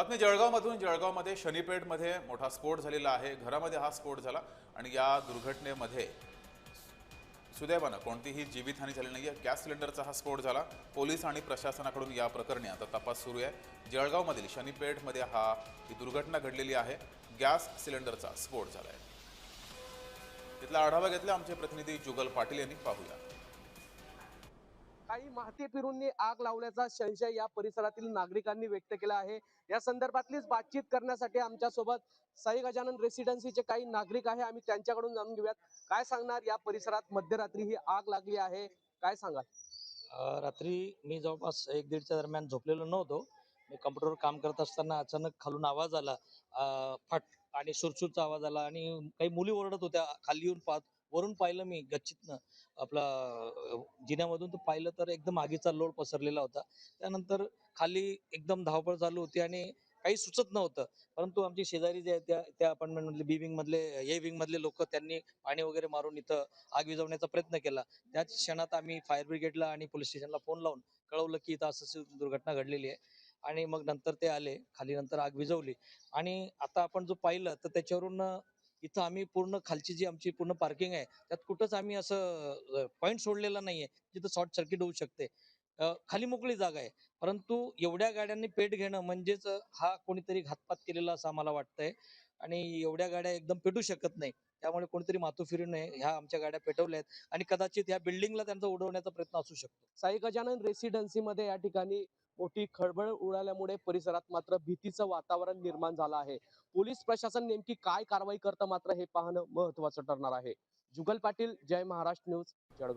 बातमी जळगावमधून. जळगावमध्ये शनीपेठमध्ये मोठा स्फोट झालेला आहे. घरामध्ये हा स्फोट झाला आणि या दुर्घटनेमध्ये सुदैवानं कोणतीही जीवितहानी झाली नाही आहे. गॅस सिलेंडरचा हा स्फोट झाला. पोलीस आणि प्रशासनाकडून या प्रकरणी आता तपास सुरू आहे. जळगावमधील शनीपेठमध्ये ही दुर्घटना घडलेली आहे. गॅस सिलेंडरचा स्फोट झाला आहे. तिथला आढावा घेतला आमचे प्रतिनिधी जुगल पाटील यांनी. पाहूया. काही माहिती फिरूंनी आग लावल्याचा संशय या परिसरातील नागरिकांनी व्यक्त केला आहे। या संदर्भातलीच बातचीत करण्यासाठी आमच्या सोबत साई गजानन रेसिडेन्सीचे काही नागरिक आहे। आम्ही त्यांच्याकडून जाणून घेऊयात काय सांगणार। या परिसरात मध्यरात्री ही आग लागली आहे, काय सांगाल? रात्री मी जवळपास 1-1:30च्या दरम्यान झोपलेलो नव्हतो. मी कम्प्युटरवर काम करत असताना अचानक खालून आवाज आला, फट आणि सुरसूरचा आवाज आला आणि काही मुली ओरडत होत्या. खाली येऊन वरून पाहिलं मी गच्चीतनं आपला जिन्यामधून तर पाहिलं तर एकदम आगीचा लोळ पसरलेला होता. त्यानंतर खाली एकदम धावपळ चालू होती आणि काही सुचत नव्हतं. परंतु आमचे शेजारी जे आहेत त्या अपार्टमेंटमधले बी विंगमधले विंगमधले लोक त्यांनी पाणी वगैरे मारून इथं आग विझवण्याचा प्रयत्न केला. त्याच क्षणात आम्ही फायर ब्रिगेडला आणि पोलीस स्टेशनला फोन लावून कळवलं की इथं असं दुर्घटना घडलेली आहे. आणि मग नंतर ते आले खाली, नंतर आग विझवली. आणि आता आपण जो पाहिलं तर त्याच्यावरून इथं आम्ही पूर्ण खालची जी आमची पूर्ण पार्किंग आहे त्यात कुठंच आम्ही असं पॉईंट सोडलेला नाहीये जिथं शॉर्ट सर्किट होऊ शकते. खाली मोकळी जागा आहे. परंतु एवढ्या गाड्यांनी पेट घेणं म्हणजेच हा कोणीतरी घातपात केलेला असं आम्हाला वाटतंय. आणि एवढ्या गाड्या एकदम पेटू शकत नाही. त्यामुळे कोणीतरी मातोश्रीने ह्या आमच्या गाड्या पेटवल्या आहेत आणि कदाचित ह्या बिल्डिंगला त्यांचा उडवण्याचा प्रयत्न असू शकतो. साई गजानन रेसिडेन्सी मध्ये या ठिकाणी मोठी खळबळ उडाल्यामुळे परिसरात मात्र भीतीचं वातावरण निर्माण झालं आहे। पोलीस प्रशासन नेमकी काय कारवाई करतं मात्र हे पाहणं महत्त्वाचं ठरणार आहे। जुगल पाटील, जय महाराष्ट्र न्यूज, जळगाव।